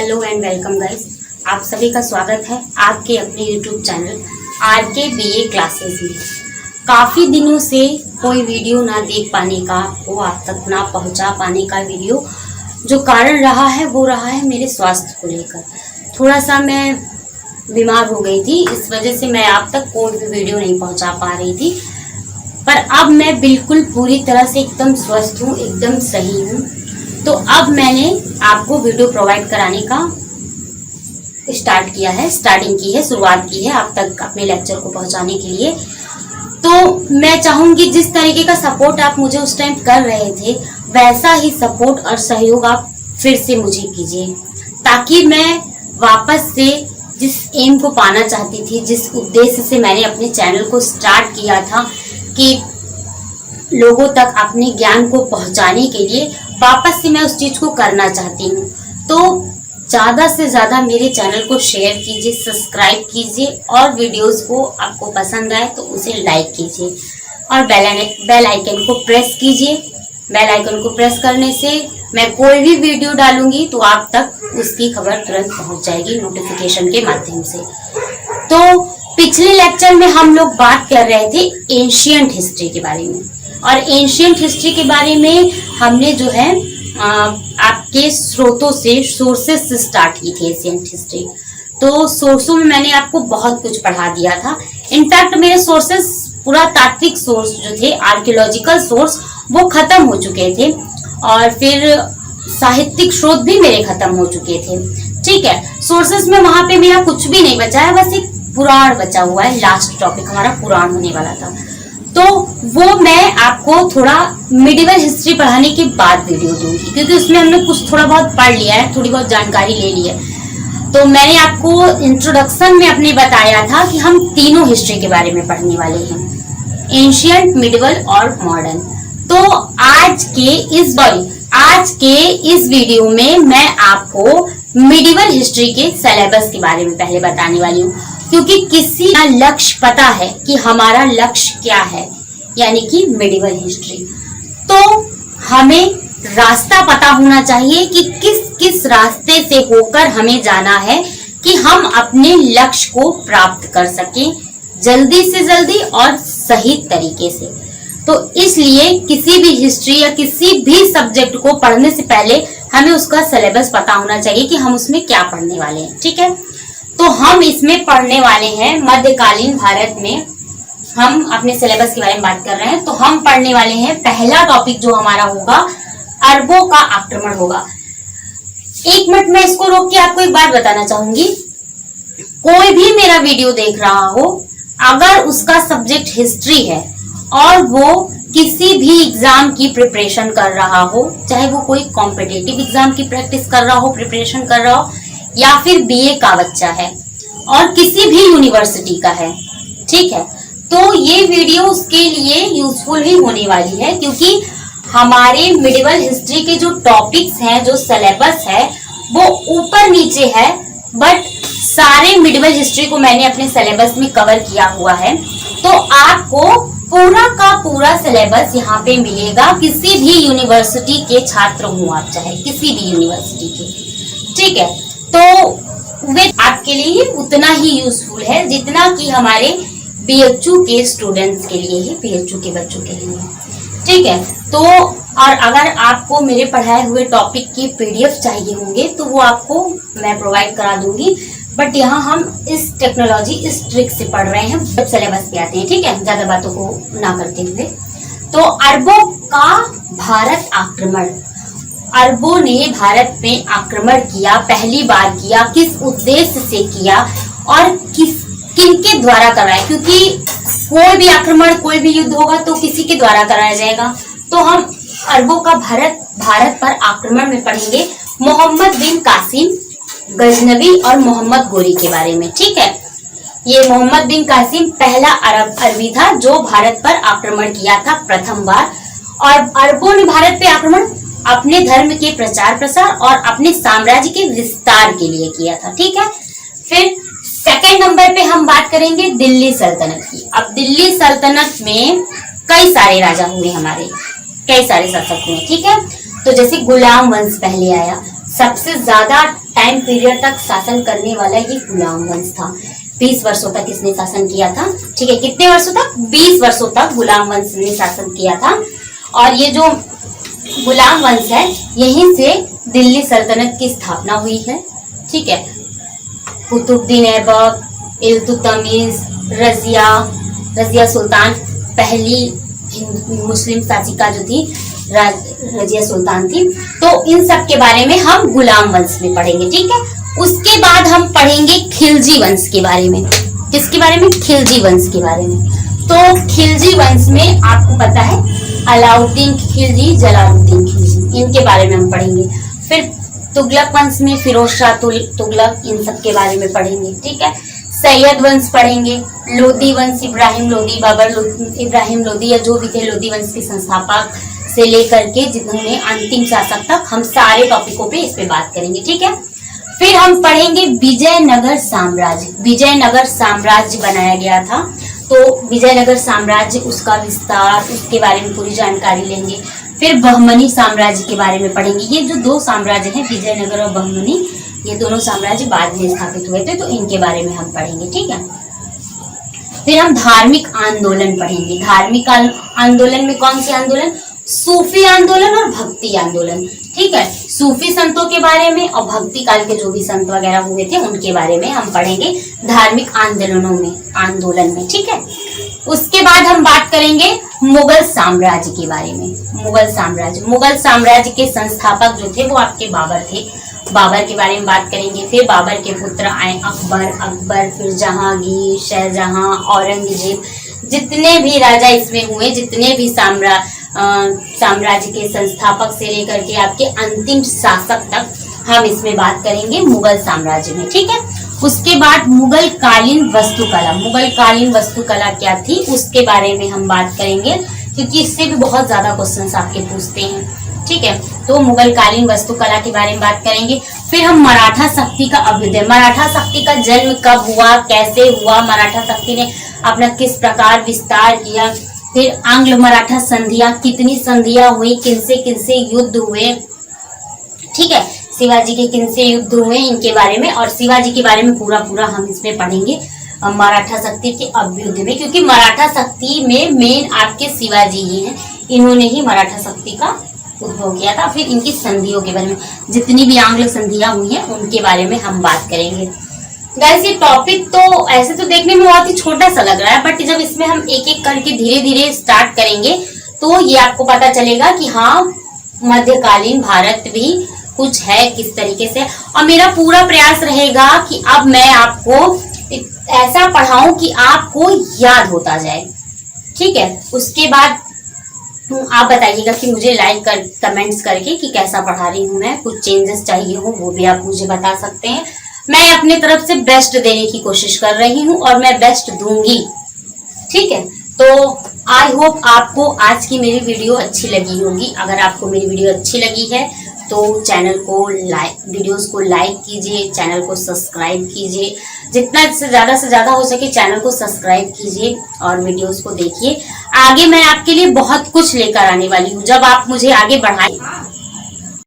Hello and welcome guys. आप सभी का स्वागत है आपके अपने YouTube channel RK BA classes में। काफ़ी दिनों से कोई वीडियो ना देख पाने का, वो आप तक ना पहुंचा पाने का वीडियो, जो कारण रहा है वो रहा है मेरे स्वास्थ्य को लेकर। थोड़ा सा मैं बीमार हो गई थी, इस वजह से मैं आप तक कोई भी वीडियो नहीं पहुंचा पा रही थी। पर अब मैं बिल्कुल पूरी तरह से एकदम स्वस्थ हूँ, एकदम सही हूँ। तो अब मैंने आपको वीडियो प्रोवाइड कराने का स्टार्टिंग की है, शुरुआत की है आप तक अपने लेक्चर को पहुंचाने के लिए। तो मैं चाहूंगी जिस तरीके का सपोर्ट आप मुझे उस टाइम कर रहे थे, वैसा ही सपोर्ट और सहयोग आप फिर से मुझे कीजिए, ताकि मैं वापस से जिस एम को पाना चाहती थी, जिस उद्देश्य से मैंने अपने चैनल को स्टार्ट किया था कि लोगों तक अपने ज्ञान को पहुंचाने के लिए, वापस से मैं उस चीज को करना चाहती हूँ। तो ज्यादा से ज्यादा मेरे चैनल को शेयर कीजिए, सब्सक्राइब कीजिए और वीडियोस को आपको पसंद आए तो उसे लाइक कीजिए और बेल आइकन को प्रेस कीजिए। बेल आइकन को प्रेस करने से मैं कोई भी वीडियो डालूंगी तो आप तक उसकी खबर तुरंत पहुंच जाएगी नोटिफिकेशन के माध्यम से। तो पिछले लेक्चर में हम लोग बात कर रहे थे एंशिएंट हिस्ट्री के बारे में, और एंशिएंट हिस्ट्री के बारे में हमने जो है आपके स्रोतों से, सोर्सेस से स्टार्ट की थी एंशिएंट हिस्ट्री। तो सोर्सों में मैंने आपको बहुत कुछ पढ़ा दिया था। इनफैक्ट मेरे सोर्सेस, पुरातात्विक सोर्स जो थे, आर्कियोलॉजिकल सोर्स, वो खत्म हो चुके थे और फिर साहित्यिक स्रोत भी मेरे खत्म हो चुके थे। ठीक है, सोर्सेस में वहां पे मेरा कुछ भी नहीं बचा है, बस एक पुराण बचा हुआ है। लास्ट टॉपिक हमारा पुराण होने वाला था, तो वो मैं आपको थोड़ा मिडिवल हिस्ट्री पढ़ाने के बाद वीडियो दूंगी, क्योंकि उसमें हमने कुछ थोड़ा बहुत पढ़ लिया है, थोड़ी बहुत जानकारी ले ली है। तो मैंने आपको इंट्रोडक्शन में अपने बताया था कि हम तीनों हिस्ट्री के बारे में पढ़ने वाले हैं, एंशिएंट, मिडिवल और मॉडर्न। तो आज के इस वीडियो में मैं आपको मिडिवल हिस्ट्री के सिलेबस के बारे में पहले बताने वाली हूँ, क्योंकि किसी का लक्ष्य पता है कि हमारा लक्ष्य क्या है, यानी कि मिडिवल हिस्ट्री। तो हमें रास्ता पता होना चाहिए कि किस किस रास्ते से होकर हमें जाना है कि हम अपने लक्ष्य को प्राप्त कर सकें जल्दी से जल्दी और सही तरीके से। तो इसलिए किसी भी हिस्ट्री या किसी भी सब्जेक्ट को पढ़ने से पहले हमें उसका सिलेबस पता होना चाहिए कि हम उसमें क्या पढ़ने वाले हैं। ठीक है, तो हम इसमें पढ़ने वाले हैं मध्यकालीन भारत में। हम अपने सिलेबस के बारे में बात कर रहे हैं, तो हम पढ़ने वाले हैं, पहला टॉपिक जो हमारा होगा, अरबों का आक्रमण होगा। एक मिनट में इसको रोक के आपको एक बात बताना चाहूंगी। कोई भी मेरा वीडियो देख रहा हो, अगर उसका सब्जेक्ट हिस्ट्री है और वो किसी भी एग्जाम की प्रिपरेशन कर रहा हो, चाहे वो कोई कॉम्पिटिटिव एग्जाम की प्रैक्टिस कर रहा हो, प्रिपरेशन कर रहा हो, या फिर बीए का बच्चा है और किसी भी यूनिवर्सिटी का है, ठीक है, तो ये वीडियो उसके लिए यूजफुल ही होने वाली है, क्योंकि हमारे मिडिवल हिस्ट्री के जो टॉपिक्स हैं, जो सिलेबस है, वो ऊपर नीचे है, बट सारे मिडिवल हिस्ट्री को मैंने अपने सिलेबस में कवर किया हुआ है। तो आपको पूरा का पूरा सिलेबस यहाँ पे मिलेगा, किसी भी यूनिवर्सिटी के छात्र हो आप, चाहे किसी भी यूनिवर्सिटी के। ठीक है, तो वे आपके लिए उतना ही यूजफुल है जितना कि हमारे बीएचयू के स्टूडेंट्स के लिए है, बीएचयू के बच्चों के लिए। ठीक है, तो और अगर आपको मेरे पढ़ाए हुए टॉपिक की पीडीएफ चाहिए होंगे तो वो आपको मैं प्रोवाइड करा दूंगी, बट यहाँ हम इस टेक्नोलॉजी, इस ट्रिक से पढ़ रहे हैं, जब सिलेबस पे आते हैं। ठीक है, ज्यादा बातों को ना करते हुए, तो अरबों का भारत आक्रमण। अरबों ने भारत में आक्रमण किया, पहली बार किया, किस उद्देश्य से किया और किनके द्वारा कराया, क्योंकि कोई भी आक्रमण, कोई भी युद्ध होगा तो किसी के द्वारा कराया जाएगा। तो हम अरबों का भारत पर आक्रमण में पढ़ेंगे मोहम्मद बिन कासिम गजनवी और मोहम्मद गोरी के बारे में। ठीक है, ये मोहम्मद बिन कासिम पहला अरबी था जो भारत पर आक्रमण किया था प्रथम बार, और अरबों ने भारत पे आक्रमण अपने धर्म के प्रचार प्रसार और अपने साम्राज्य के विस्तार के लिए किया था। ठीक है, फिर सेकंड नंबर पे हम बात करेंगे दिल्ली सल्तनत की। अब दिल्ली सल्तनत में कई सारे राजा हुए, हमारे कई सारे शासक हुए। ठीक है, तो जैसे गुलाम वंश पहले आया, सबसे ज्यादा टाइम पीरियड तक शासन करने वाला ये गुलाम वंश था। 20 वर्षों तक इसने शासन किया था। ठीक है, कितने वर्षों तक? 20 वर्षों तक गुलाम वंश ने शासन किया था। और ये जो गुलाम वंश है, यहीं से दिल्ली सल्तनत की स्थापना हुई है। ठीक है, कुतुबुद्दीन ऐबक, इल्तुतमिश, रजिया सुल्तान, पहली मुस्लिम शासिका जो थी रजिया सुल्तान थी। तो इन सब के बारे में हम गुलाम वंश में पढ़ेंगे। ठीक है, उसके बाद हम पढ़ेंगे खिलजी वंश के बारे में। किसके बारे में? खिलजी वंश के बारे में। तो खिलजी वंश में आपको पता है अलाउद्दीन खिलजी, जलालुद्दीन खिलजी, इनके बारे में हम पढ़ेंगे। फिर तुगलक वंश में फिरोज शाह तुगलक, इन सब के बारे में पढ़ेंगे। ठीक है, सैयद वंश पढ़ेंगे, लोधी वंश, इब्राहिम लोधी, बाबर इब्राहिम लोधी या जो भी थे लोधी वंश के संस्थापक से लेकर के जिन्होंने अंतिम शासक तक, हम सारे टॉपिकों पे इस पे बात करेंगे। ठीक है, फिर हम पढ़ेंगे विजयनगर साम्राज्य। विजयनगर साम्राज्य बनाया गया था, तो विजयनगर साम्राज्य, उसका विस्तार, उसके बारे में पूरी जानकारी लेंगे। फिर बहमनी साम्राज्य के बारे में पढ़ेंगे। ये जो दो साम्राज्य हैं, विजयनगर और बहमनी, ये दोनों साम्राज्य बाद में स्थापित हुए थे, तो इनके बारे में हम पढ़ेंगे। ठीक है, फिर हम धार्मिक आंदोलन पढ़ेंगे। धार्मिक आंदोलन में कौन से आंदोलन? सूफी आंदोलन और भक्ति आंदोलन। ठीक है, सूफी संतों के बारे में और भक्ति काल के जो भी संत वगैरह हुए थे उनके बारे में हम पढ़ेंगे धार्मिक आंदोलन में। ठीक है, उसके बाद हम बात करेंगे मुगल साम्राज्य के बारे में। मुगल साम्राज्य के संस्थापक जो थे वो आपके बाबर थे। बाबर के बारे में बात करेंगे। फिर बाबर के पुत्र आए अकबर, फिर जहांगीर, शाहजहां, औरंगजेब, जितने भी राजा इसमें हुए, जितने भी साम्राज्य के संस्थापक से लेकर के आपके अंतिम शासक तक हम इसमें बात करेंगे मुगल साम्राज्य में। ठीक है, उसके बाद मुगल कालीन वास्तुकला क्या थी उसके बारे में हम बात करेंगे, क्योंकि इससे भी बहुत ज्यादा क्वेश्चंस आपके पूछते हैं। ठीक है, तो मुगल कालीन वास्तुकला के बारे में बात करेंगे। फिर हम मराठा शक्ति का अभ्युदय, मराठा शक्ति का जन्म कब हुआ, कैसे हुआ, मराठा शक्ति ने अपना किस प्रकार विस्तार किया। फिर आंग्ल मराठा संधियां, कितनी संधियां हुई, किनसे युद्ध हुए। ठीक है, शिवाजी के किनसे युद्ध हुए, इनके बारे में, और शिवाजी के बारे में पूरा हम इसमें पढ़ेंगे मराठा शक्ति के अभ्युदय में, क्योंकि मराठा शक्ति में मेन आपके शिवाजी ही हैं। इन्होंने ही मराठा शक्ति का उद्भव किया था। फिर इनकी संधियों के बारे में, जितनी भी आंग्ल संधियां हुई हैं उनके बारे में हम बात करेंगे। गाइस, ये टॉपिक तो ऐसे तो देखने में बहुत ही छोटा सा लग रहा है, बट जब इसमें हम एक एक करके धीरे धीरे स्टार्ट करेंगे तो ये आपको पता चलेगा कि हाँ, मध्यकालीन भारत भी कुछ है किस तरीके से। और मेरा पूरा प्रयास रहेगा कि अब मैं आपको ऐसा पढ़ाऊं कि आपको याद होता जाए। ठीक है, उसके बाद आप बताइएगा कि मुझे लाइक कमेंट्स करके कि कैसा पढ़ा रही हूँ मैं, कुछ चेंजेस चाहिए हो वो भी आप मुझे बता सकते हैं। मैं अपने तरफ से बेस्ट देने की कोशिश कर रही हूँ और मैं बेस्ट दूंगी। ठीक है, तो आई होप आपको आज की मेरी वीडियो अच्छी लगी होगी। अगर आपको मेरी वीडियो अच्छी लगी है तो वीडियोस को लाइक कीजिए, चैनल को सब्सक्राइब कीजिए, जितना से ज़्यादा हो सके चैनल को सब्सक्राइब कीजिए और वीडियोस को देखिए। आगे मैं आपके लिए बहुत कुछ लेकर आने वाली हूँ। जब आप मुझे आगे बढ़ाएं